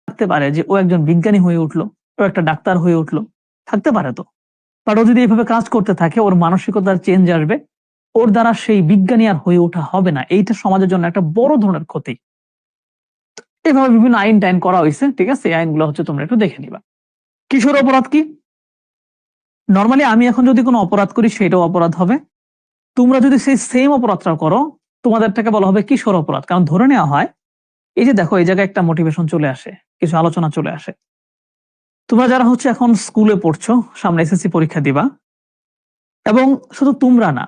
থাকতে পারে যে ও একজন বিজ্ঞানী হয়ে উঠলো, ও একটা ডাক্তার হয়ে উঠলো, থাকতে পারে তো। বাট ও যদি এইভাবে কাজ করতে থাকে, ওর মানসিকতার চেঞ্জ আসবে, ওর দ্বারা সেই বিজ্ঞানী আর হয়ে ওঠা হবে না। এইটা সমাজের জন্য একটা বড় ধরনের ক্ষতি। এভাবে বিভিন্ন আইন টাইন করা হয়েছে, ঠিক আছে? এই আইনগুলো হচ্ছে তোমরা একটু দেখে নিবা। কিশোর অপরাধ কি? নর্মালি আমি এখন যদি কোনো অপরাধ করি সেটাও অপরাধ হবে। তোমরা যদি সেই সেম অপরাধটা করো, তোমাদেরটাকে বলা হবে কিশোর অপরাধ। কারণ ধরে নেওয়া হয়, এই যে দেখো এই জায়গায় একটা মোটিভেশন চলে আসে, কিছু আলোচনা চলে আসে। তোমরা যারা হচ্ছে এখন স্কুলে পড়ছো, সামনে এসএসসি পরীক্ষা দিবা, এবং শুধু তোমরা না,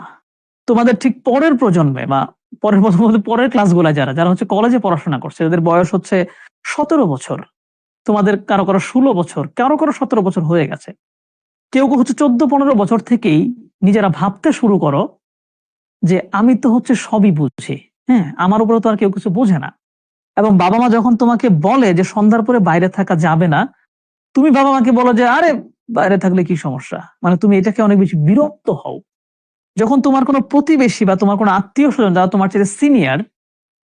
তোমাদের ঠিক পরের প্রজন্মে বা পরের প্রজন্ম বলতে পরের ক্লাসগুলা যারা যারা হচ্ছে কলেজে পড়াশোনা করছে, যাদের বয়স হচ্ছে 17 বছর, তোমাদের কারো কারো 16 বছর, কারো কারো 17 বছর হয়ে গেছে, কেউ কেউ হচ্ছে 14-15 বছর থেকেই নিজেরা ভাবতে শুরু করো যে আমি তো হচ্ছে সবই বুঝি, হ্যাঁ, আমার উপরে তো আর কেউ কিছু বোঝে না। এবং বাবা মা যখন তোমাকে বলে যে সন্ধ্যার পরে বাইরে থাকা যাবে না, তুমি বাবা মাকে বলো যে আরে বাইরে থাকলে কি সমস্যা, মানে তুমি এটাকে অনেক বেশি বিরক্ত হও। যখন তোমার কোনো প্রতিবেশী বা তোমার কোনো আত্মীয় স্বজন যারা তোমার চেয়ে সিনিয়র,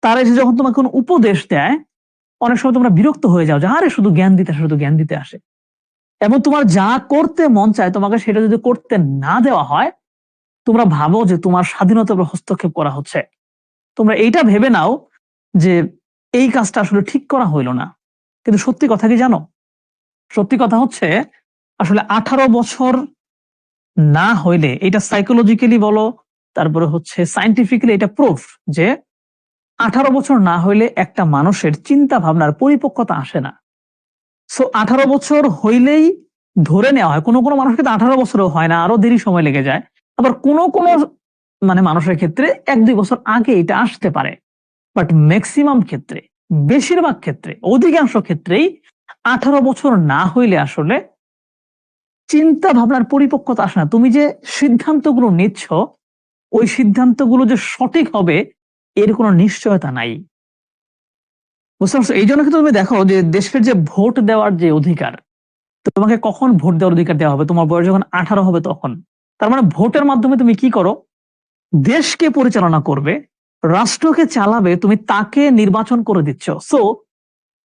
তারা এসে যখন তোমাকে কোনো উপদেশ দেয়, অনেক সময় তোমরা বিরক্ত হয়ে যাও যে আরে শুধু জ্ঞান দিতে আসে, শুধু জ্ঞান দিতে আসে। এবং তোমার যা করতে মন চায় তোমাকে সেটা যদি করতে না দেওয়া হয়, তোমরা ভাবো যে তোমার স্বাধীনতার উপর হস্তক্ষেপ করা হচ্ছে। তোমরা এইটা ভেবে নাও যে এই কাজটা আসলে ঠিক করা হইলো না। কিন্তু সত্যি কথা কি জানো? সত্যি কথা হচ্ছে, আসলে 18 বছর না হইলে, এটা সাইকোলজিক্যালি বলো, তারপরে হচ্ছে সায়েন্টিফিক্যালি এটা প্রুফ যে 18 বছর না হইলে একটা মানুষের চিন্তা ভাবনার পরিপক্কতা আসে না। সো 18 বছর হইলেই ধরে নেওয়া হয়, কোনো কোনো মানুষকে তো 18 বছরও হয় না, আরো দেরি সময় লেগে যায়। আবার কোনো কোনো মানে মানুষের ক্ষেত্রে 1-2 বছর আগে এটা আসতে পারে। বাট ম্যাক্সিমাম ক্ষেত্রে, বেশিরভাগ ক্ষেত্রে, অধিকাংশ ক্ষেত্রেই 18 বছর না হইলে আসলে চিন্তা ভাবনার পরিপক্কতা আসে না। তুমি যে সিদ্ধান্তগুলো নিচ্ছ, ওই সিদ্ধান্তগুলো যে সঠিক হবে এর কোনো নিশ্চয়তা নাই। বুঝতে পারছো? এই জন্য কিন্তু তুমি দেখো যে দেশের যে ভোট দেওয়ার যে অধিকার, তোমাকে কখন ভোট দেওয়ার অধিকার দেওয়া হবে? তোমার বয়স যখন 18 হবে তখন। তার মানে ভোটের মাধ্যমে তুমি কি করো? দেশকে পরিচালনা করবে, রাষ্ট্রকে চালাবে, তুমি তাকে নির্বাচন করে দিচ্ছ। সো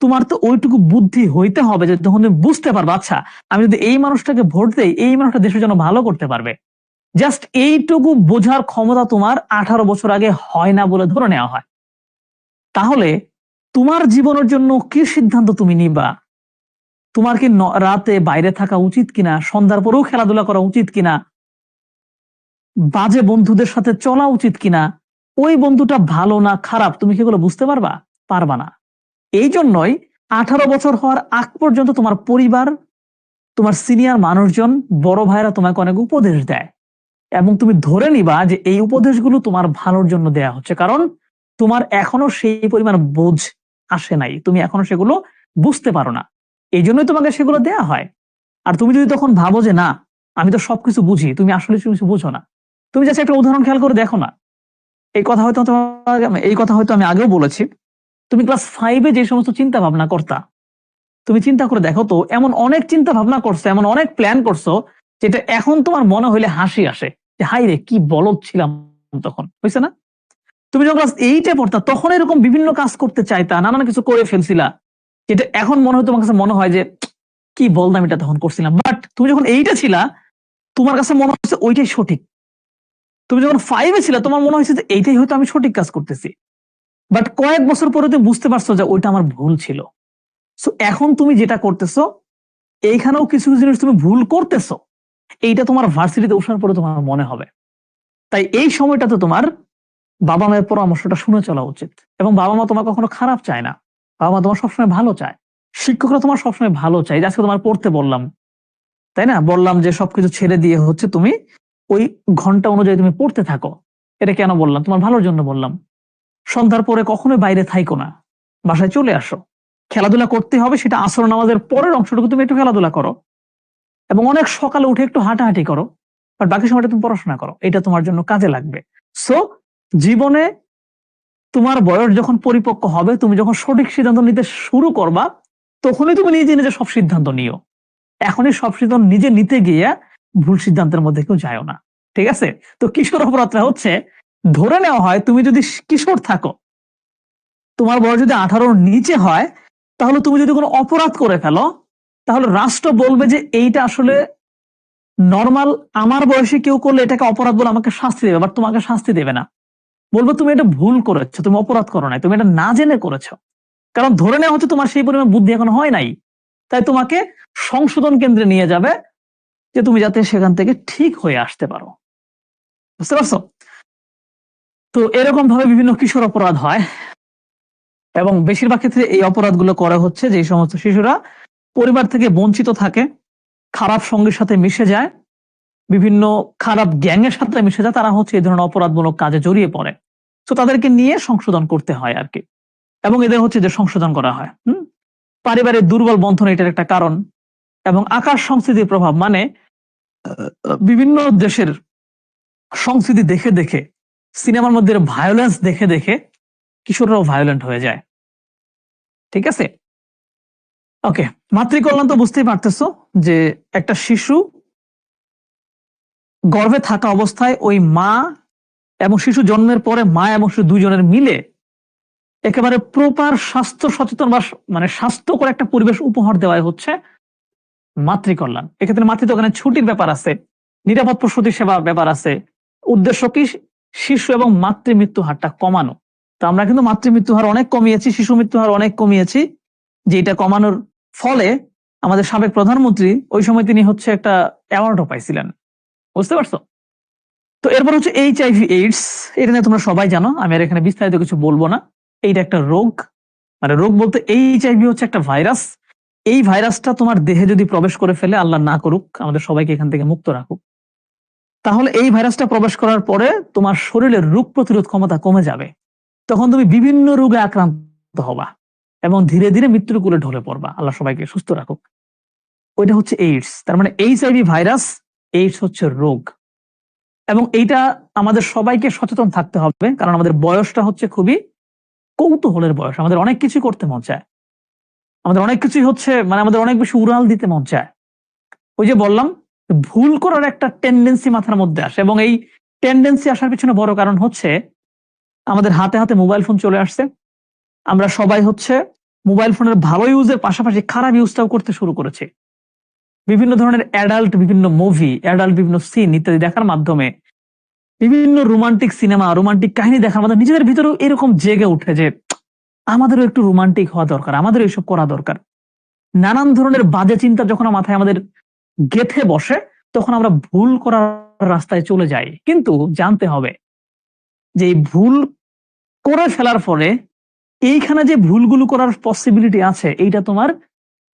তোমার তো ওইটুকু বুদ্ধি হইতে হবে যে যখন তুমি বুঝতে পারবে আচ্ছা আমি যদি এই মানুষটাকে ভোট দেই, এই মানুষটা দেশের জন্য ভালো করতে পারবে। জাস্ট এইটুকু বোঝার ক্ষমতা তোমার 18 বছর আগে হয় না বলে ধরে নেওয়া হয়। তাহলে তোমার জীবনের জন্য কি সিদ্ধান্ত তুমি নিবা? তোমার কি রাতে বাইরে থাকা উচিত কিনা, সন্ধ্যার পরেও খেলাধুলা করা উচিত কিনা, বাজে বন্ধুদের সাথে চলা উচিত কিনা, ওই বন্ধুটা ভালো না খারাপ, তুমি কি এগুলো বুঝতে পারবা? পারবা না। এই জন্যই 18 বছর হওয়ার আগ পর্যন্ত তোমার পরিবার, তোমার সিনিয়র মানুষজন, বড় ভাইরা তোমাকে অনেক উপদেশ দেয়, এবং তুমি ধরে নিবা যে এই উপদেশগুলো তোমার ভালোর জন্য দেয়া হচ্ছে। কারণ তোমার এখনো সেই পরিমাণ বোঝ আসে নাই, তুমি এখনো সেগুলো বুঝতে পারো না, এই জন্যই তোমাকে সেগুলো দেয়া হয়। আর তুমি যদি তখন ভাবো যে না আমি তো সবকিছু বুঝি, তুমি আসলে কিছু বুঝো না। তুমি জাস্ট একটা উদাহরণ খেয়াল করে দেখো না। এই কথা হয়তো আমি আগেও বলেছি। তুমি ক্লাস 5-এ যে সমস্ত চিন্তা ভাবনা করতা, তুমি চিন্তা করে দেখো তো, এমন অনেক চিন্তা ভাবনা করছো, এমন অনেক প্ল্যান করছো, যেটা এখন তোমার মনে হইলে হাসি আসে যে হাই রে কি বলদ ছিলাম তখন, হয়েছে না? তুমি যখন ক্লাস 8-এ পড়তা তখন এরকম বিভিন্ন কাজ করতে চাইতা, নানান কিছু করে ফেলছিলা, যেটা এখন মনে হয়, তোমার কাছে মনে হয় যে কি বলতাম এটা তখন করছিলাম। বাট তুমি যখন 8-এ ছিলা তোমার কাছে মনে হচ্ছে ওইটাই সঠিক। তুমি যখন 5-এ ছিলা তোমার মনে হয়েছে যে এইটাই হয়তো আমি সঠিক কাজ করতেছি। বাট কয়েক বছর পরে তুমি বুঝতে পারছো যে ওইটা আমার ভুল ছিল। সো এখন তুমি যেটা করতেছো, এইখানেও কিছু কিছু জিনিস তুমি ভুল করতেছো, এইটা তোমার ভার্সিটিতে ওঠার পরে তোমার মনে হবে। তাই এই সময়টাতে তোমার বাবা মায়ের পরামর্শটা শুনে চলা উচিত। এবং বাবা মা তোমার কখনো খারাপ চায় না, বাবা মা তোমার সবসময় ভালো চায়। শিক্ষকরা তোমার সবসময় ভালো চায়। আজকে তোমার পড়তে বললাম, তাই না? বললাম যে সবকিছু ছেড়ে দিয়ে হচ্ছে তুমি ওই ঘন্টা অনুযায়ী তুমি পড়তে থাকো। এটা কেন বললাম? তোমার ভালোর জন্য বললাম। সন্ধ্যার পরে কখনোই বাইরে থাইকো না, বাসায় চলে আসো। খেলাধুলা করতে হবে, সেটা আসর নামাজের পরের অংশটুকু তুমি একটু খেলাধুলা করো, এবং অনেক সকালে উঠে একটু হাঁটাহাঁটি করো। বাট বাকি সময়টা তুমি পড়াশোনা করো, এটা তোমার জন্য কাজে লাগবে। সো জীবনে তোমার বয়স যখন পরিপক্ক হবে, তুমি যখন সঠিক সিদ্ধান্ত নিতে শুরু করবা, তখনই তুমি নিজে নিজে সব সিদ্ধান্ত নিও। এখনই সব সিদ্ধান্ত নিজে নিতে গিয়ে ভুল সিদ্ধান্তের মধ্যে কেউ যায় না, ঠিক আছে? তো কিশোর অপরাধটা হচ্ছে, ধরে নেওয়া হয় তুমি যদি কিশোর থাকো, তোমার বয়স যদি 18-র নিচে হয়, তাহলে তুমি যদি কোনো অপরাধ করে ফেলো, তাহলে রাষ্ট্র বলবে যে এইটা আসলে নর্মাল আমার বয়সে কেউ করলে এটাকে অপরাধ বলে আমাকে শাস্তি দেবে, বাট তোমাকে শাস্তি দেবে না। বলবো তুমি এটা ভুল করেছো, তুমি অপরাধ করো নাই, তুমি এটা না জেনে করেছো। কারণ ধরে নেওয়া হচ্ছে তোমার সেই পরিমাণ বুদ্ধি এখন হয় নাই, তাই তোমাকে সংশোধন কেন্দ্রে নিয়ে যাবে যে তুমি যাতে সেখান থেকে ঠিক হয়ে আসতে পারো। বুঝতে পারছো? তো এরকম ভাবে বিভিন্ন কিশোর অপরাধ হয়, এবং বেশিরভাগ ক্ষেত্রে এই অপরাধগুলো করা হচ্ছে যে সমস্ত শিশুরা পরিবার থেকে বঞ্চিত থাকে, খারাপ সঙ্গীর সাথে মিশে যায়, বিভিন্ন খারাপ গ্যাংয়ের সাথে মিশে যায়, তারা হচ্ছে এই ধরনের অপরাধমূলক কাজে জড়িয়ে পড়ে। তো তাদেরকে নিয়ে সংশোধন করতে হয় আর কি, এবং এদের হচ্ছে যে সংশোধন করা হয়। পারিবারিক দুর্বল বন্ধন এটার একটা কারণ, এবং আকাশ সংস্কৃতির প্রভাব, মানে বিভিন্ন দেশের সংস্কৃতি দেখে দেখে, সিনেমার মধ্যে ভায়োলেন্স দেখে দেখে কিশোররাও ভায়োলেন্ট হয়ে যায়। ঠিক আছে, ওকে। মাতৃকল্যাণ তো বুঝতেই পারতেছো যে একটা শিশু গর্ভে থাকা অবস্থায় ওই মা এবং শিশু জন্মের পরে মা এবং শিশু দুইজনের মিলে একেবারে প্রপার স্বাস্থ্য সচেতন বা মানে স্বাস্থ্যকর একটা পরিবেশ উপহার দেওয়াই হচ্ছে মাতৃকল্যাণ। এক্ষেত্রে মাতৃত্বকালীন ছুটির ব্যাপার আছে, নিরাপদ প্রসূতি সেবার ব্যাপার আছে। উদ্দেশ্য কি? শিশু এবং মাতৃ মৃত্যু হারটা কমানো। তো আমরা কিন্তু মাতৃ মৃত্যু হার অনেক কমিয়েছি, শিশু মৃত্যু হার অনেক কমিয়েছি, যে এটা কমানোর ফলে আমাদের সাবেক প্রধানমন্ত্রী ওই সময় তিনি হচ্ছে একটা অ্যাওয়ার্ডও পাইছিলেন। বুঝতে পারছো? তো এরপর হচ্ছে HIV এইডস, এটা নিয়ে তোমরা সবাই জানো, আমি আর এখানে বিস্তারিত কিছু বলবো না। এইটা একটা রোগ, মানে রোগ বলতে HIV হচ্ছে একটা ভাইরাস। এই ভাইরাসটা তোমার দেহে যদি প্রবেশ করে ফেলে, আল্লাহ না করুক, আমাদের সবাইকে এখান থেকে মুক্ত রাখুক, তাহলে এই ভাইরাসটা প্রবেশ করার পরে তোমার শরীরের রোগ প্রতিরোধ ক্ষমতা কমে যাবে। তখন তুমি বিভিন্ন রোগে আক্রান্ত হবা এবং ধীরে ধীরে মৃত্যুর কোলে ঢলে পড়বা। আল্লাহ সবাইকে সুস্থ রাখুক। ওইটা হচ্ছে এইডস। তার মানে HIV ভাইরাস, এইডস হচ্ছে রোগ। এবং এইটা আমাদের সবাইকে সচেতন থাকতে হবে, কারণ আমাদের বয়সটা হচ্ছে খুবই কৌতূহলের বয়স, আমাদের অনেক কিছু করতে মন চায়, আমাদের অনেক কিছুই হচ্ছে মানে আমাদের অনেক বেশি উড়াল দিতে মন চায়। ওই যে বললাম, ভুল করার একটা টেন্ডেন্সি মাথার মধ্যে আসে, এবং এই টেন্ডেন্সি আসার পিছনে বড় কারণ হচ্ছে আমাদের হাতে হাতে মোবাইল ফোন চলে আসছে। আমরা সবাই হচ্ছে মোবাইল ফোনের ভালো ইউজের পাশাপাশি খারাপ ইউজটাও করতে শুরু করেছে। বিভিন্ন ধরনের অ্যাডাল্ট বিভিন্ন মুভি, অ্যাডাল্ট বিভিন্ন সিন ইত্যাদি দেখার মাধ্যমে, বিভিন্ন রোমান্টিক সিনেমা, রোমান্টিক কাহিনী দেখার মাধ্যমে নিজেদের ভিতরেও এরকম জেগে উঠে যে আমাদেরও একটু রোমান্টিক হওয়া দরকার, আমাদেরও এইসব করা দরকার। নানান ধরনের বাজে চিন্তা যখন মাথায় আমাদের গেথে বসে, তখন আমরা ভুল করার রাস্তায় চলে যাই। কিন্তু জানতে হবে যে এই ভুল করে ফেলার পরে এইখানে যে ভুলগুলো করার পসিবিলিটি আছে, এইটা তোমার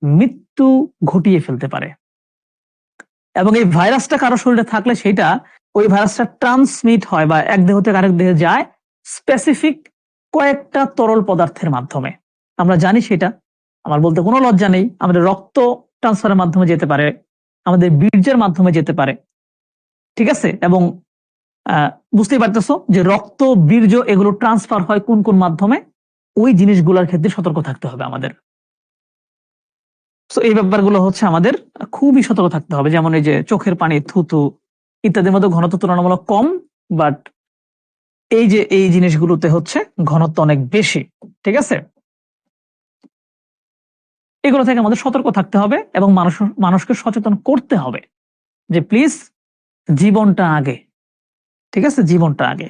মৃত্যু ঘটিয়ে ফেলতে পারে। এবং এই ভাইরাসটা কারো শরীরে থাকলে সেটা ওই ভাইরাসটা ট্রান্সমিট হয় বা এক দেহ থেকে আরেক দেহে যায় স্পেসিফিক কয়েকটা তরল পদার্থের মাধ্যমে। আমরা জানি সেটা, আমার বলতে কোনো লজ্জা নেই। আমাদের রক্ত ট্রান্সফারের মাধ্যমে যেতে পারে, আমাদের বীর্যের মাধ্যমে যেতে পারে, ঠিক আছে? এবং বুঝতেই পারতেছো যে রক্ত, বীর্য এগুলো ট্রান্সফার হয় কোন কোন মাধ্যমে, ওই জিনিসগুলোর ক্ষেত্রে সতর্ক থাকতে হবে আমাদের। তো এই ব্যাপারগুলো হচ্ছে আমাদের খুবই সতর্ক থাকতে হবে। যেমন এই যে চোখের পানি, থুতু ইত্যাদির মধ্যে ঘনত্ব তুলনামূলক কম, বাট এই যে এই জিনিসগুলোতে হচ্ছে ঘনত্ব অনেক বেশি। ঠিক আছে, এগুলো থেকে আমাদের সতর্ক থাকতে হবে এবং মানুষকে সচেতন করতে হবে যে প্লিজ জীবনটা আগে। ঠিক আছে, জীবনটা আগে।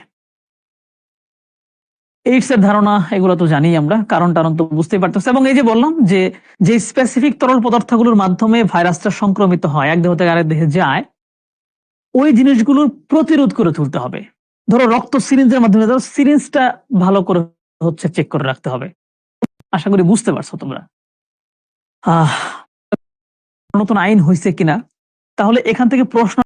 এইডস এর ধারণা এগুলো তো জানি আমরা, কারণ তো বুঝতেই পারতেছি। এবং এই যে বললাম যে যে স্পেসিফিক তরল পদার্থগুলোর মাধ্যমে ভাইরাসটা সংক্রমিত হয়, এক দেহ থেকে আরেক দেহে যায়, ওই জিনিসগুলোর প্রতিরোধ করে তুলতে হবে। ধরো রক্ত সিরিঞ্জের মাধ্যমে, ধরো সিরিঞ্জটা ভালো করে হচ্ছে চেক করে রাখতে হবে। আশা করি বুঝতে পারছো তোমরা। নতুন আইন হয়েছে কিনা, তাহলে এখান থেকে প্রশ্ন